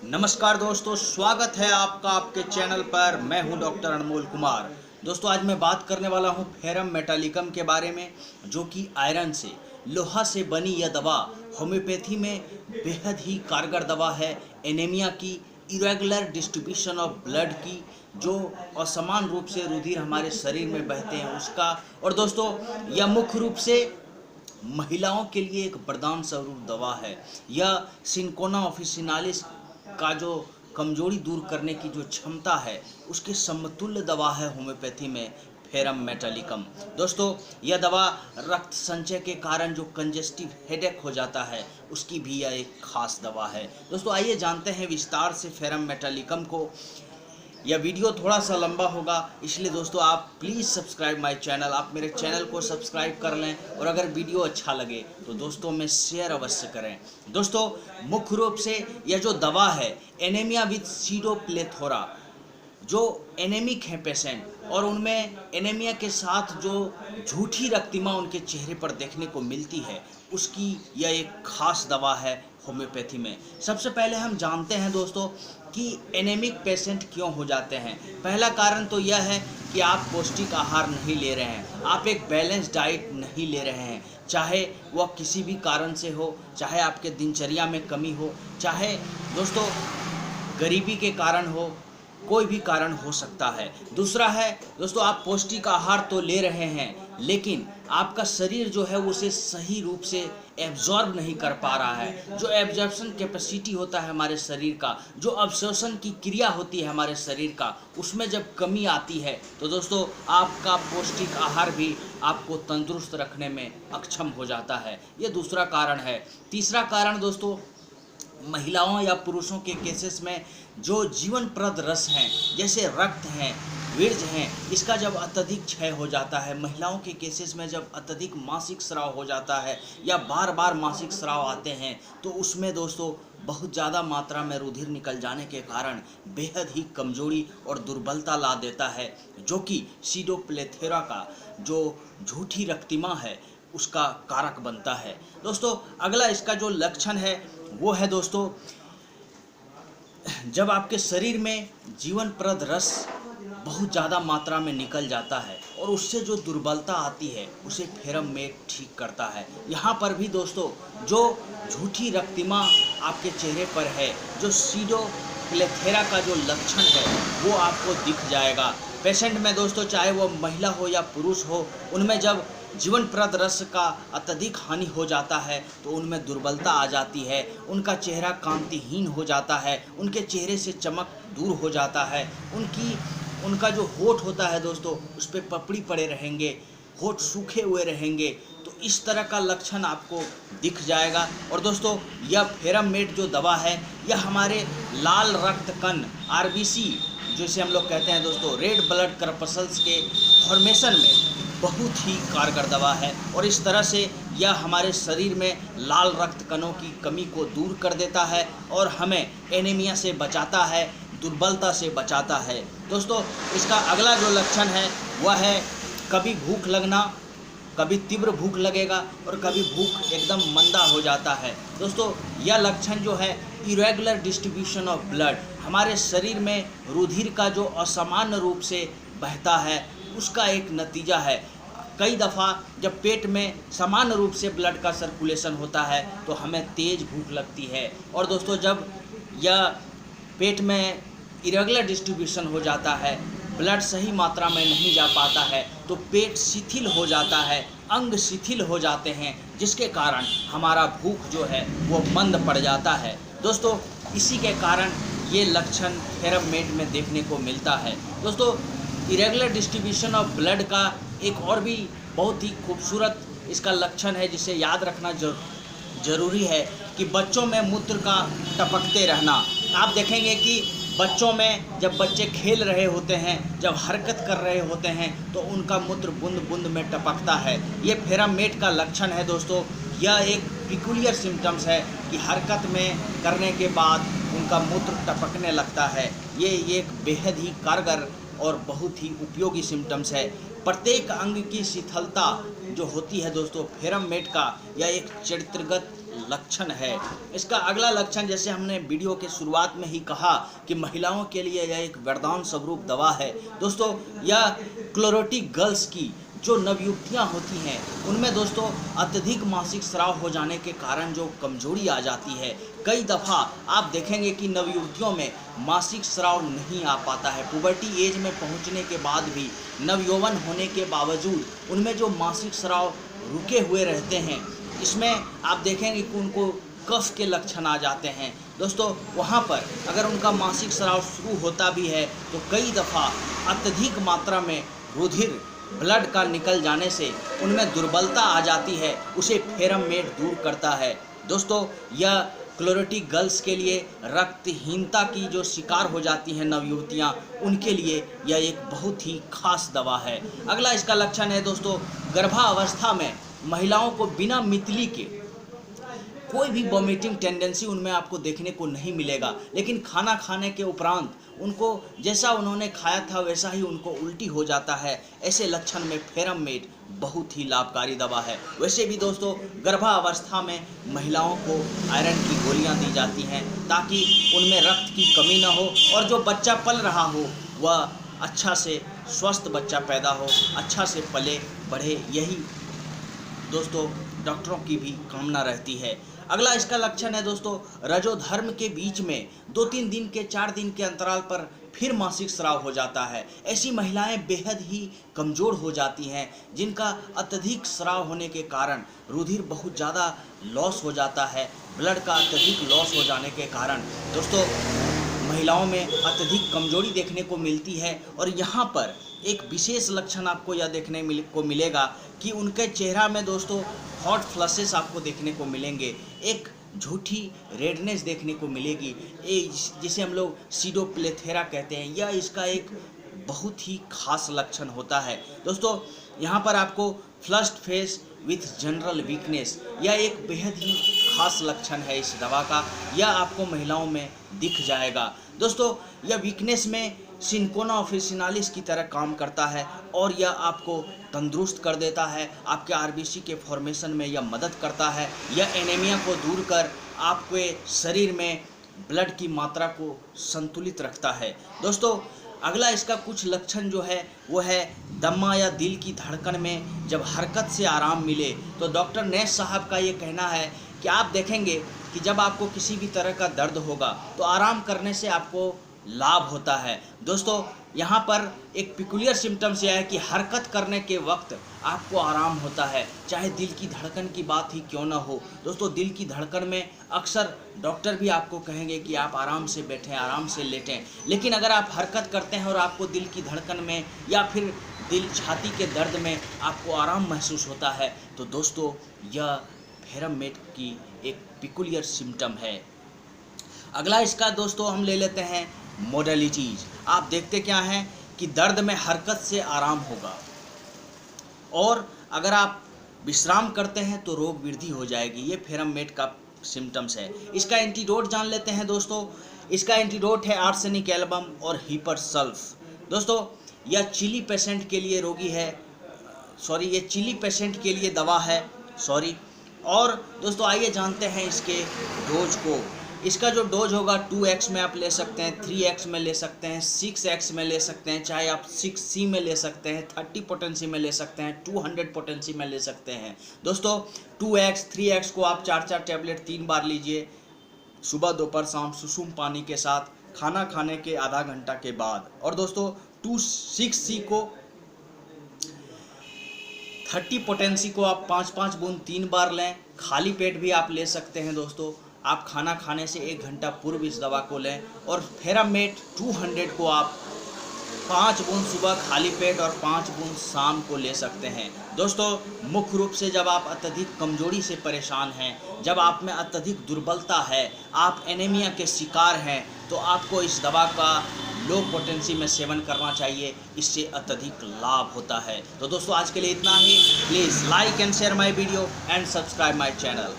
नमस्कार दोस्तों, स्वागत है आपका आपके चैनल पर। मैं हूं डॉक्टर अनमोल कुमार। दोस्तों, आज मैं बात करने वाला हूं फेरम मेटालिकम के बारे में, जो कि आयरन से, लोहा से बनी यह दवा होम्योपैथी में बेहद ही कारगर दवा है। एनीमिया की, इरेगुलर डिस्ट्रीब्यूशन ऑफ ब्लड की, जो असमान रूप से रुधिर हमारे शरीर में बहते हैं उसका। और दोस्तों, यह मुख्य रूप से महिलाओं के लिए एक वरदान स्वरूप दवा है। यह सिंकोना ऑफिसिनालिस का जो कमजोरी दूर करने की जो क्षमता है, उसके समतुल्य दवा है होम्योपैथी में फेरम मेटालिकम। दोस्तों, यह दवा रक्त संचय के कारण जो कंजेस्टिव हेडेक हो जाता है, उसकी भी यह एक खास दवा है। दोस्तों, आइए जानते हैं विस्तार से फेरम मेटालिकम को। यह वीडियो थोड़ा सा लंबा होगा, इसलिए दोस्तों आप प्लीज़ सब्सक्राइब माय चैनल। आप मेरे चैनल को सब्सक्राइब कर लें, और अगर वीडियो अच्छा लगे तो दोस्तों में शेयर अवश्य करें। दोस्तों, मुख्य रूप से यह जो दवा है, एनीमिया विद सीडोप्लेथोरा, जो एनेमिक हैं पेशेंट और उनमें एनीमिया के साथ जो झूठी रक्तिमा उनके चेहरे पर देखने को मिलती है, उसकी यह एक खास दवा है होम्योपैथी में। सबसे पहले हम जानते हैं दोस्तों कि एनेमिक पेशेंट क्यों हो जाते हैं। पहला कारण तो यह है कि आप पौष्टिक आहार नहीं ले रहे हैं, आप एक बैलेंस डाइट नहीं ले रहे हैं, चाहे वह किसी भी कारण से हो, चाहे आपके दिनचर्या में कमी हो, चाहे दोस्तों गरीबी के कारण हो, कोई भी कारण हो सकता है। दूसरा है दोस्तों, आप पौष्टिक आहार तो ले रहे हैं, लेकिन आपका शरीर जो है उसे सही रूप से एब्जॉर्ब नहीं कर पा रहा है। जो एब्जॉर्प्शन कैपेसिटी होता है हमारे शरीर का, जो अब्जॉर्प्शन की क्रिया होती है हमारे शरीर का, उसमें जब कमी आती है तो दोस्तों आपका पौष्टिक आहार भी आपको तंदुरुस्त रखने में अक्षम हो जाता है। ये दूसरा कारण है। तीसरा कारण दोस्तों, महिलाओं या पुरुषों के केसेस में जो जीवनप्रद रस हैं, जैसे रक्त हैं, वीर्य हैं, इसका जब अत्यधिक क्षय हो जाता है, महिलाओं के केसेस में जब अत्यधिक मासिक स्राव हो जाता है या बार बार मासिक स्राव आते हैं, तो उसमें दोस्तों बहुत ज़्यादा मात्रा में रुधिर निकल जाने के कारण बेहद ही कमजोरी और दुर्बलता ला देता है, जो कि सीडोप्लेथोरा का जो झूठी रक्तिमा है उसका कारक बनता है। दोस्तों, अगला इसका जो लक्षण है वो है दोस्तों, जब आपके शरीर में जीवनप्रद रस बहुत ज़्यादा मात्रा में निकल जाता है और उससे जो दुर्बलता आती है, उसे फेरम मेट ठीक करता है। यहाँ पर भी दोस्तों जो झूठी रक्तिमा आपके चेहरे पर है, जो सीडोप्लेथोरा का जो लक्षण है, वो आपको दिख जाएगा पेशेंट में। दोस्तों, चाहे वो महिला हो या पुरुष हो, उनमें जब जीवनप्रद रस का अत्यधिक हानि हो जाता है तो उनमें दुर्बलता आ जाती है, उनका चेहरा कांतिहीन हो जाता है, उनके चेहरे से चमक दूर हो जाता है, उनका जो होठ होता है दोस्तों, उस पर पपड़ी पड़े रहेंगे, होठ सूखे हुए रहेंगे। तो इस तरह का लक्षण आपको दिख जाएगा। और दोस्तों, यह फेरम मेट जो दवा है, यह हमारे लाल रक्त कण आरबीसी, जिसे हम लोग कहते हैं दोस्तों रेड ब्लड करपसल्स के फॉर्मेशन में बहुत ही कारगर दवा है। और इस तरह से यह हमारे शरीर में लाल रक्त कणों की कमी को दूर कर देता है और हमें एनीमिया से बचाता है, दुर्बलता से बचाता है। दोस्तों, इसका अगला जो लक्षण है वह है कभी भूख लगना, कभी तीव्र भूख लगेगा और कभी भूख एकदम मंदा हो जाता है। दोस्तों, यह लक्षण जो है इरेगुलर डिस्ट्रीब्यूशन ऑफ ब्लड, हमारे शरीर में रुधिर का जो असामान्य रूप से बहता है, उसका एक नतीजा है। कई दफ़ा जब पेट में समान रूप से ब्लड का सर्कुलेशन होता है तो हमें तेज़ भूख लगती है। और दोस्तों, जब यह पेट में इरेगुलर डिस्ट्रीब्यूशन हो जाता है, ब्लड सही मात्रा में नहीं जा पाता है, तो पेट शिथिल हो जाता है, अंग शिथिल हो जाते हैं, जिसके कारण हमारा भूख जो है वो मंद पड़ जाता है। दोस्तों, इसी के कारण ये लक्षण फेरम मेट में देखने को मिलता है। दोस्तों, इरेगुलर डिस्ट्रीब्यूशन ऑफ ब्लड का एक और भी बहुत ही खूबसूरत इसका लक्षण है, जिसे याद रखना जरूरी है कि बच्चों में मूत्र का टपकते रहना। आप देखेंगे कि बच्चों में जब बच्चे खेल रहे होते हैं, जब हरकत कर रहे होते हैं, तो उनका मूत्र बूंद बूंद में टपकता है। ये फेरम मेट का लक्षण है दोस्तों। यह एक पिकुलियर सिम्टम्स है कि हरकत में करने के बाद उनका मूत्र टपकने लगता है। ये एक बेहद ही कारगर और बहुत ही उपयोगी सिम्टम्स है। प्रत्येक अंग की शिथिलता जो होती है दोस्तों, फेरम मेट का यह एक चरित्रगत लक्षण है। इसका अगला लक्षण, जैसे हमने वीडियो के शुरुआत में ही कहा कि महिलाओं के लिए यह एक वरदान स्वरूप दवा है। दोस्तों, यह क्लोरोटिक गर्ल्स की जो नवयुवतियाँ होती हैं उनमें दोस्तों अत्यधिक मासिक स्राव हो जाने के कारण जो कमजोरी आ जाती है, कई दफ़ा आप देखेंगे कि नवयुवतियों में मासिक स्राव नहीं आ पाता है। पुबर्टी एज में पहुंचने के बाद भी, नवयौवन होने के बावजूद उनमें जो मासिक स्राव रुके हुए रहते हैं, इसमें आप देखेंगे कि उनको कफ के लक्षण आ जाते हैं। दोस्तों, वहाँ पर अगर उनका मासिक स्राव शुरू होता भी है तो कई दफ़ा अत्यधिक मात्रा में रुधिर ब्लड का निकल जाने से उनमें दुर्बलता आ जाती है, उसे फेरम मेड दूर करता है। दोस्तों, यह क्लोरोटिक गर्ल्स के लिए, रक्तहीनता की जो शिकार हो जाती हैं नवयुवतियाँ, उनके लिए यह एक बहुत ही खास दवा है। अगला इसका लक्षण है दोस्तों, गर्भावस्था में महिलाओं को बिना मितली के कोई भी वॉमिटिंग टेंडेंसी उनमें आपको देखने को नहीं मिलेगा, लेकिन खाना खाने के उपरांत उनको जैसा उन्होंने खाया था वैसा ही उनको उल्टी हो जाता है। ऐसे लक्षण में फेरम मेड बहुत ही लाभकारी दवा है। वैसे भी दोस्तों, गर्भावस्था में महिलाओं को आयरन की गोलियां दी जाती हैं ताकि उनमें रक्त की कमी न हो और जो बच्चा पल रहा हो वह अच्छा से स्वस्थ बच्चा पैदा हो, अच्छा से पले बढ़े। यही दोस्तों डॉक्टरों की भी कामना रहती है। अगला इसका लक्षण है दोस्तों, रजोधर्म के बीच में 2-3 दिन के 4 दिन के अंतराल पर फिर मासिक स्राव हो जाता है। ऐसी महिलाएं बेहद ही कमज़ोर हो जाती हैं, जिनका अत्यधिक स्राव होने के कारण रुधिर बहुत ज़्यादा लॉस हो जाता है। ब्लड का अत्यधिक लॉस हो जाने के कारण दोस्तों महिलाओं में अत्यधिक कमजोरी देखने को मिलती है। और यहाँ पर एक विशेष लक्षण आपको यह देखने को मिलेगा कि उनके चेहरा में दोस्तों हॉट फ्लशेस आपको देखने को मिलेंगे, एक झूठी रेडनेस देखने को मिलेगी, जिसे हम लोग सीडोप्लेथेरा कहते हैं। यह इसका एक बहुत ही खास लक्षण होता है। दोस्तों, यहाँ पर आपको flushed face with general weakness, यह एक बेहद ही खास लक्षण है इस दवा का। यह आपको महिलाओं में दिख जाएगा। दोस्तों, यह वीकनेस में सिंकोना ऑफिसिनालिस की तरह काम करता है और यह आपको तंदुरुस्त कर देता है। आपके आरबीसी के फॉर्मेशन में यह मदद करता है। यह एनीमिया को दूर कर आपके शरीर में ब्लड की मात्रा को संतुलित रखता है। दोस्तों, अगला इसका कुछ लक्षण जो है वो है दमा या दिल की धड़कन में जब हरकत से आराम मिले। तो डॉक्टर नैस साहब का ये कहना है कि आप देखेंगे कि जब आपको किसी भी तरह का दर्द होगा तो आराम करने से आपको लाभ होता है। दोस्तों, यहाँ पर एक पिकुलियर सिम्टम्स यह है कि हरकत करने के वक्त आपको आराम होता है, चाहे दिल की धड़कन की बात ही क्यों ना हो। दोस्तों, दिल की धड़कन में अक्सर डॉक्टर भी आपको कहेंगे कि आप आराम से बैठें, आराम से लेटें, लेकिन अगर आप हरकत करते हैं और आपको दिल की धड़कन में या फिर दिल छाती के दर्द में आपको आराम महसूस होता है, तो दोस्तों यह फेरम मेड की एक पिकुलियर सिम्टम है। अगला इसका दोस्तों हम ले लेते हैं मोडेलिटीज़। आप देखते क्या हैं कि दर्द में हरकत से आराम होगा और अगर आप विश्राम करते हैं तो रोग वृद्धि हो जाएगी। ये फेरम मेड का सिम्टम्स है। इसका एंटीडोट जान लेते हैं दोस्तों। इसका एंटीडोट है आर्सेनिक एल्बम और हीपर सल्फ। दोस्तों, यह चिली पेशेंट के लिए रोगी है, ये चिली पेशेंट के लिए दवा है, और दोस्तों आइए जानते हैं इसके डोज को। इसका जो डोज होगा 2x में आप ले सकते हैं, 3x में ले सकते हैं, 6x में ले सकते हैं, चाहे आप 6C में ले सकते हैं, 30 पोटेंसी में ले सकते हैं, 200 पोटेंसी में ले सकते हैं। दोस्तों, 2x 3x को आप 4-4 टैबलेट 3 बार लीजिए, सुबह दोपहर शाम सुसुम पानी के साथ, खाना खाने के आधा घंटा के बाद। और दोस्तों 6C को 30 पोटेंसी को आप 5-5 बूंद 3 बार लें, खाली पेट भी आप ले सकते हैं। दोस्तों, आप खाना खाने से 1 घंटा पूर्व इस दवा को लें। और फेरामेट 200 को आप 5 बूंद सुबह खाली पेट और 5 बूंद शाम को ले सकते हैं। दोस्तों, मुख्य रूप से जब आप अत्यधिक कमजोरी से परेशान हैं, जब आप में अत्यधिक दुर्बलता है, आप एनीमिया के शिकार हैं, तो आपको इस दवा का लो पोटेंसी में सेवन करना चाहिए। इससे अत्यधिक लाभ होता है। तो दोस्तों, आज के लिए इतना ही। Please like and share my video and subscribe my channel.